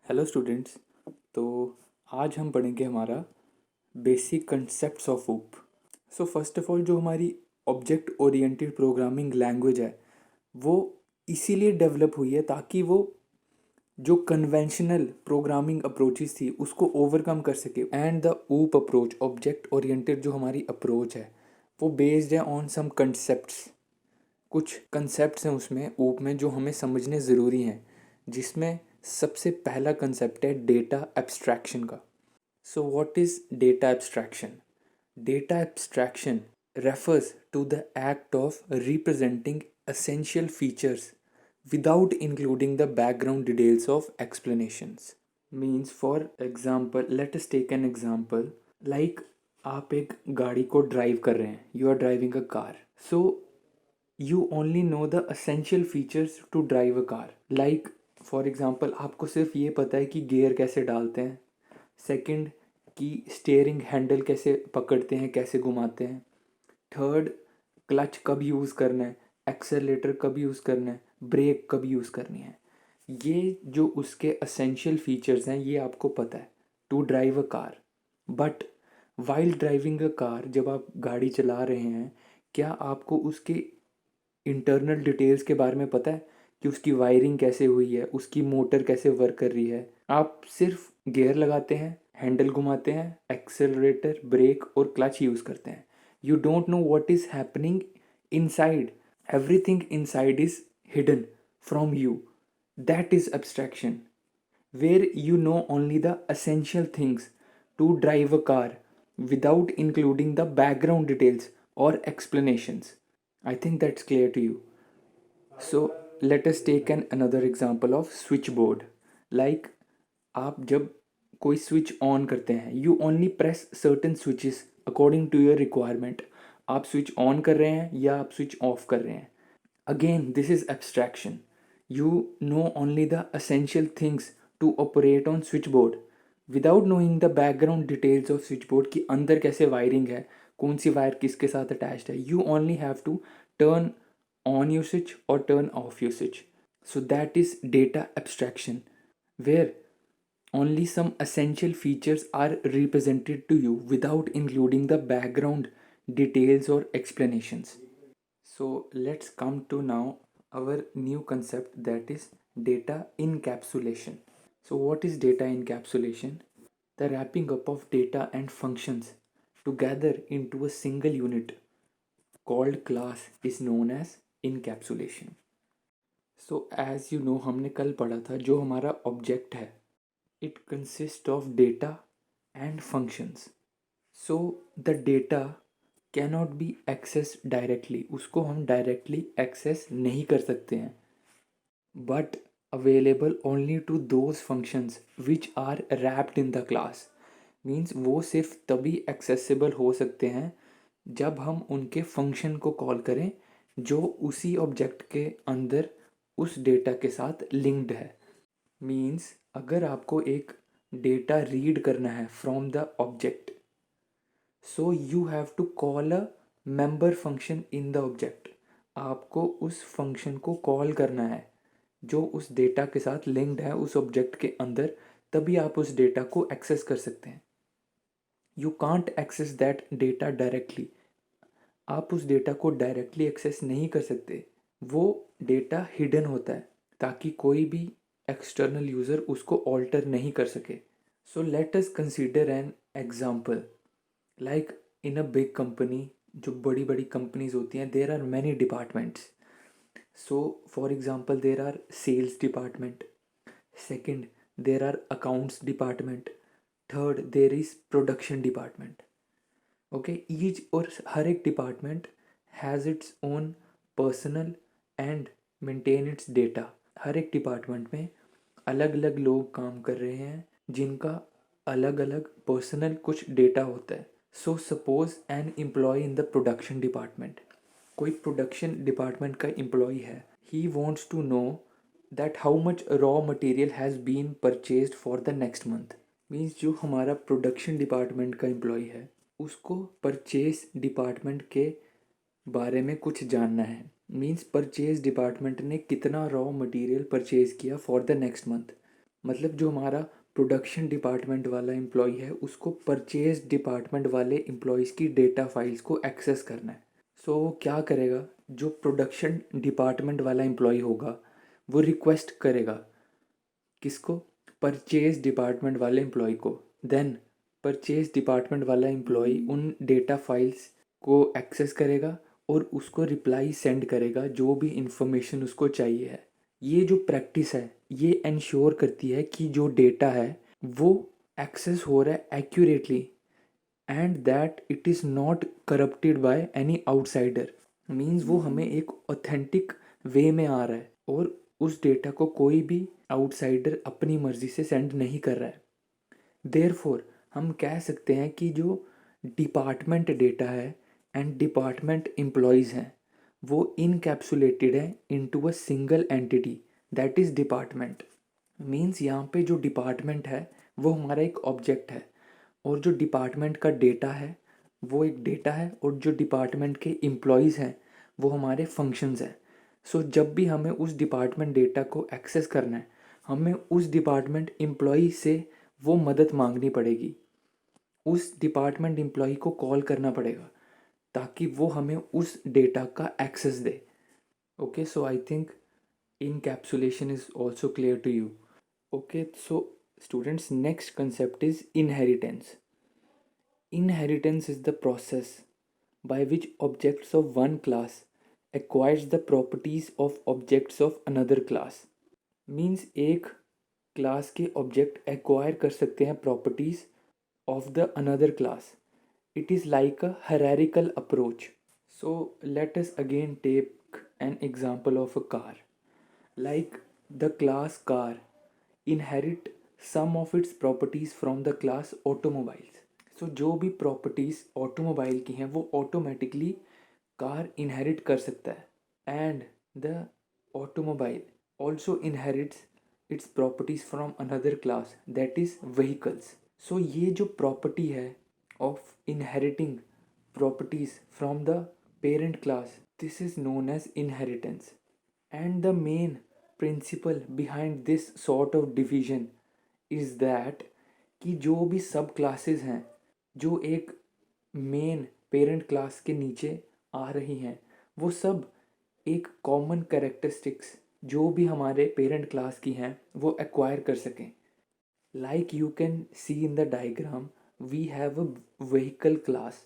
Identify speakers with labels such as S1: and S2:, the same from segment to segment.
S1: Hello students. तो आज हम पढ़ेंगे हमारा बेसिक कंसेप्ट्स ऑफ ऊप। सो फर्स्ट ऑफ ऑल जो हमारी ऑब्जेक्ट ओरिएंटेड प्रोग्रामिंग लैंग्वेज है वो इसीलिए डेवलप हुई है ताकि वो जो कन्वेंशनल प्रोग्रामिंग अप्रोचेस थी उसको ओवरकम कर सके। एंड द ऊप अप्रोच, ऑब्जेक्ट ओरिएंटेड जो हमारी अप्रोच है वो बेस्ड है ऑन सम कंसेप्ट्स। कुछ कंसेप्ट्स हैं उसमें ऊप में जो हमें समझने ज़रूरी हैं, जिसमें सबसे पहला कंसेप्ट है डेटा एब्स्ट्रैक्शन का। सो what is data abstraction? Data abstraction refers to the act of representing essential features without including the background details of explanations. Means for example, let us take an example like आप एक गाड़ी को drive कर रहे हैं, you are driving a car. So you only know the essential features to drive a car. Like for example, आपको सिर्फ ये पता है कि गियर कैसे डालते हैं, सेकंड कि स्टीयरिंग हैंडल कैसे पकड़ते हैं, कैसे घुमाते हैं, थर्ड क्लच कब यूज़ करना है, एक्सेलेरेटर कब यूज़ करना है, ब्रेक कब यूज़ करनी है। ये जो उसके असेंशियल फीचर्स हैं ये आपको पता है to drive a car. But while driving a car, जब आप गाड़ी चला रहे हैं, क्या आपको उसके इंटरनल डिटेल्स के बारे में पता है कि उसकी वायरिंग कैसे हुई है, उसकी मोटर कैसे वर्क कर रही है? आप सिर्फ गियर लगाते हैं, हैंडल घुमाते हैं, एक्सेलरेटर, ब्रेक और क्लच यूज़ करते हैं। You don't know what is happening inside. Everything inside is hidden from you. That is abstraction, where you know only the essential things to drive a car without including the background details or explanations. I think that's clear to you. So let us take another example of switchboard. Like आप जब कोई switch on करते हैं, you only press certain switches according to your requirement. आप switch on कर रहे हैं या आप स्विच ऑफ कर रहे हैं। Again this is abstraction. You know only the essential things to operate on switchboard without knowing the background details of switchboard की अंदर कैसे वायरिंग है, कौन सी वायर किसके साथ अटैच्ड है। You only have to turn on your switch or turn off your switch. So that is data abstraction, where only some essential features are represented to you without including the background details or explanations. So let's come to now our new concept, that is data encapsulation. So what is data encapsulation? The wrapping up of data and functions together into a single unit called class is known as encapsulation. So as you know, हमने कल पढ़ा था जो हमारा object है it consist of data and functions. So the data cannot be access directly, उसको हम directly access नहीं कर सकते हैं, but available only to those functions which are wrapped in the class. Means वो सिर्फ तभी एक्सेसिबल हो सकते हैं जब हम उनके फंक्शन को कॉल करें जो उसी ऑब्जेक्ट के अंदर उस डेटा के साथ लिंक्ड है। मीन्स अगर आपको एक डेटा रीड करना है from the object, so you have to call a member function in the object. आपको उस फंक्शन को कॉल करना है जो उस डेटा के साथ लिंक्ड है उस ऑब्जेक्ट के अंदर, तभी आप उस डेटा को एक्सेस कर सकते हैं। You can't access that data directly. आप उस डेटा को डायरेक्टली एक्सेस नहीं कर सकते, वो डेटा हिडन होता है ताकि कोई भी एक्सटर्नल यूज़र उसको ऑल्टर नहीं कर सके। So let us consider an example like in a big company. जो बड़ी बड़ी कंपनीज होती हैं, there are many departments. So for example there are sales department, second there are accounts department, third there is production department. Okay, each और हर एक department has its own personal and maintain its data. हर एक department में अलग अलग लोग काम कर रहे हैं जिनका अलग अलग पर्सनल कुछ डेटा होता है। So suppose an employee in the production department, कोई प्रोडक्शन डिपार्टमेंट का एम्प्लॉय है, he wants to know that how much raw material has been purchased for the next month. Means जो हमारा प्रोडक्शन डिपार्टमेंट का employee है उसको purchase department के बारे में कुछ जानना है। मीन्स परचेज डिपार्टमेंट ने कितना रॉ मटेरियल परचेज किया फॉर द नेक्स्ट मंथ। मतलब जो हमारा प्रोडक्शन डिपार्टमेंट वाला एम्प्लॉय है उसको परचेज डिपार्टमेंट वाले एम्प्लॉयज़ की डेटा फाइल्स को एक्सेस करना है। सो वो क्या करेगा, जो प्रोडक्शन डिपार्टमेंट वाला एम्प्लॉय होगा वो रिक्वेस्ट करेगा किसको, परचेज डिपार्टमेंट वाले एम्प्लॉय को। देन परचेज डिपार्टमेंट वाला एम्प्लॉय उन डेटा फाइल्स को एक्सेस करेगा और उसको रिप्लाई सेंड करेगा जो भी इंफॉर्मेशन उसको चाहिए है। ये जो प्रैक्टिस है ये इंश्योर करती है कि जो डेटा है वो एक्सेस हो रहा है accurately and that it is not corrupted by any outsider. Means वो हमें एक ऑथेंटिक वे में आ रहा है और उस डेटा को कोई भी आउटसाइडर अपनी मर्ज़ी से सेंड नहीं कर रहा है। देयरफॉर हम कह सकते हैं कि जो डिपार्टमेंट डेटा है एंड डिपार्टमेंट एम्प्लॉयज़ हैं वो इनकैप्सुलेटेड है into a single entity that is department. Means यहाँ पे जो डिपार्टमेंट है वो हमारा एक ऑब्जेक्ट है और जो डिपार्टमेंट का डेटा है वो एक डेटा है और जो डिपार्टमेंट के एम्प्लॉयज़ हैं वो हमारे फंक्शंस हैं। सो जब भी हमें उस डिपार्टमेंट डेटा को एक्सेस करना है हमें उस डिपार्टमेंट एम्प्लॉय से वो मदद मांगनी पड़ेगी, उस डिपार्टमेंट एम्प्लॉय को कॉल करना पड़ेगा ताकि वो हमें उस डेटा का एक्सेस दे। Okay, so I think encapsulation is also clear to you. Okay, so students, next concept is inheritance. Inheritance is the process by which objects of one class acquires the properties of objects of another class. Means एक class के object acquire कर सकते हैं properties of the another class. It is like a hierarchical approach. So let us again take an example of a car. Like the class car inherit some of its properties from the class automobiles. So जो भी properties automobile की हैं वो automatically car inherit कर सकता है and the automobile also inherits its properties from another class that is vehicles. So ये जो property है of inheriting properties from the parent class, this is known as inheritance. And the main principle behind this sort of division is that कि जो भी सब classes हैं जो एक मेन पेरेंट क्लास के नीचे आ रही हैं वो सब एक कॉमन कैरेक्टरिस्टिक्स जो भी हमारे पेरेंट क्लास की हैं वो एक्वायर कर सकें। Like you can see in the diagram, we have a vehicle class.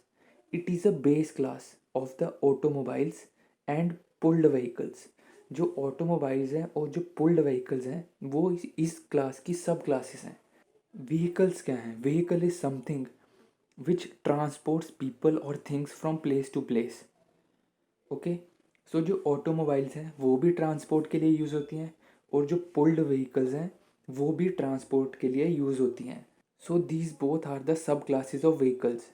S1: It is a base class of the automobiles and pulled vehicles. जो automobiles हैं और जो pulled vehicles हैं वो इस क्लास की सब क्लासेस हैं। Vehicles क्या हैं? Vehicle is something which transports people or things from place to place. Okay, so जो ऑटोमोबाइल्स हैं वो भी ट्रांसपोर्ट के लिए यूज़ होती हैं और जो पुल्ड व्हीकल्स हैं वो भी ट्रांसपोर्ट के लिए यूज़ होती हैं। So these both are the subclasses of vehicles.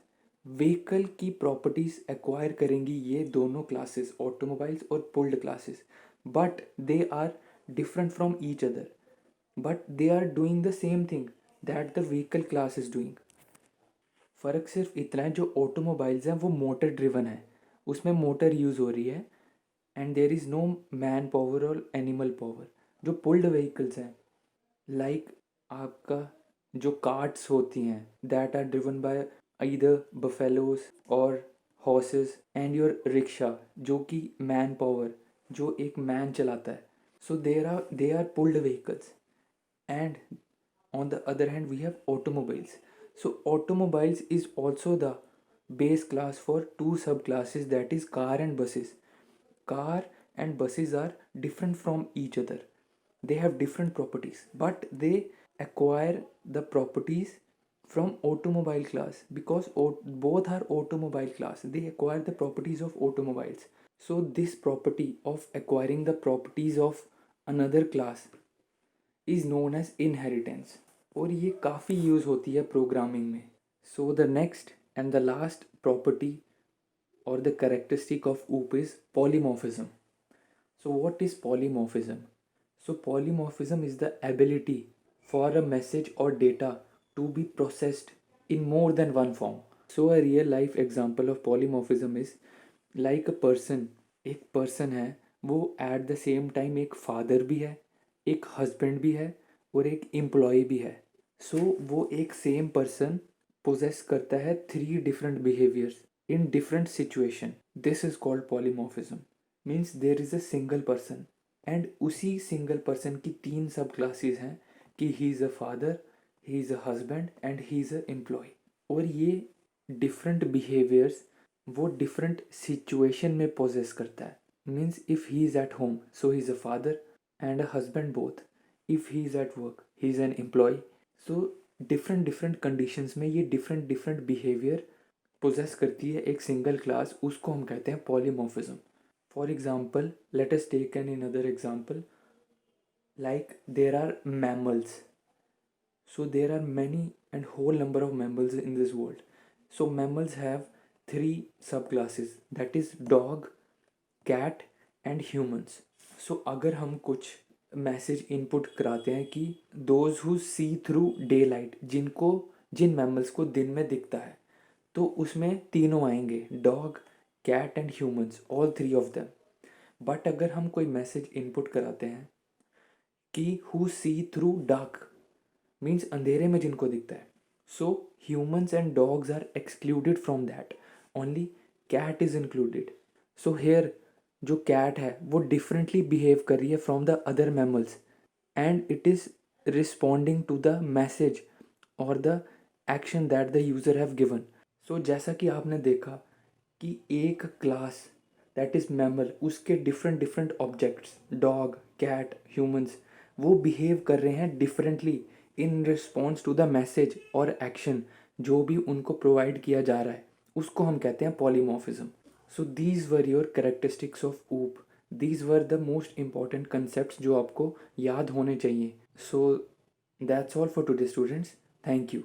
S1: Vehicle की प्रॉपर्टीज़ एक्वायर करेंगी ये दोनों क्लासेस ऑटोमोबाइल्स और pulled classes, but they are different from each other, but they are doing the same thing that the vehicle class is doing. फ़र्क सिर्फ इतना है जो ऑटोमोबाइल्स हैं वो मोटर ड्रिवन है, उसमें मोटर यूज़ हो रही है and there is no man power और एनिमल पावर। जो पुल्ड व्हीकल्स हैं लाइक आपका जो कार्ट्स होती हैं that are driven by either buffaloes और हॉर्सेस एंड योर रिक्शा जो कि मैन पावर जो एक मैन चलाता है। So they are pulled vehicles and on the other hand we have automobiles. So automobiles is also the base class for two subclasses, that is car and buses. Car and buses are different from each other, they have different properties but they acquire the properties from automobile class because both are automobile class, they acquire the properties of automobiles. So this property of acquiring the properties of another class is known as inheritance और ये काफ़ी use होती है programming में। So the next and the last property और the characteristic of OOP is polymorphism. So what is polymorphism? So polymorphism is the ability for a message और data to be processed in more than one form. So a real life example of polymorphism is like a person, एक person है वो at the same time एक father भी है, एक husband भी है और एक एम्प्लॉय भी है। सो वो एक सेम पर्सन पोजेस करता है 3 different behaviours in different situation. This is called polymorphism. Means there is a single person and उसी सिंगल पर्सन की 3 सब क्लासेस हैं कि he is a father, he is a husband and he is a employee. और ये different behaviours वो different situation में possess करता है। Means if he is at home so he is a father and a husband both. If he is at work he is an employee. So different different conditions में ये different different behaviour poses करती है एक single class, उसको हम कहते हैं polymorphism. For example let us take an another example, like there are mammals. So there are many and whole number of mammals in this world. So mammals have 3 subclasses, that is dog, cat and humans. So अगर हम कुछ message input कराते हैं कि those who see through daylight, जिन mammals को दिन में दिखता है, तो उसमें तीनों आएंगे, dog, cat and humans, all 3 of them. But अगर हम कोई मैसेज इनपुट कराते हैं कि who see through dark, means अंधेरे में जिनको दिखता है, so humans and dogs are excluded from that, only cat is included. So here जो कैट है वो डिफरेंटली बिहेव कर रही है from the other mammals and it is responding to the message और the action that the user have given. So जैसा कि आपने देखा कि एक क्लास दैट इज़ मैमल, उसके different different objects, dog, cat, humans, वो बिहेव कर रहे हैं differently in response to the message और एक्शन जो भी उनको प्रोवाइड किया जा रहा है, उसको हम कहते हैं polymorphism. So these were your characteristics of OOP. These were the most important concept जो आपको याद होने चाहिए। So that's all for today students, thank you.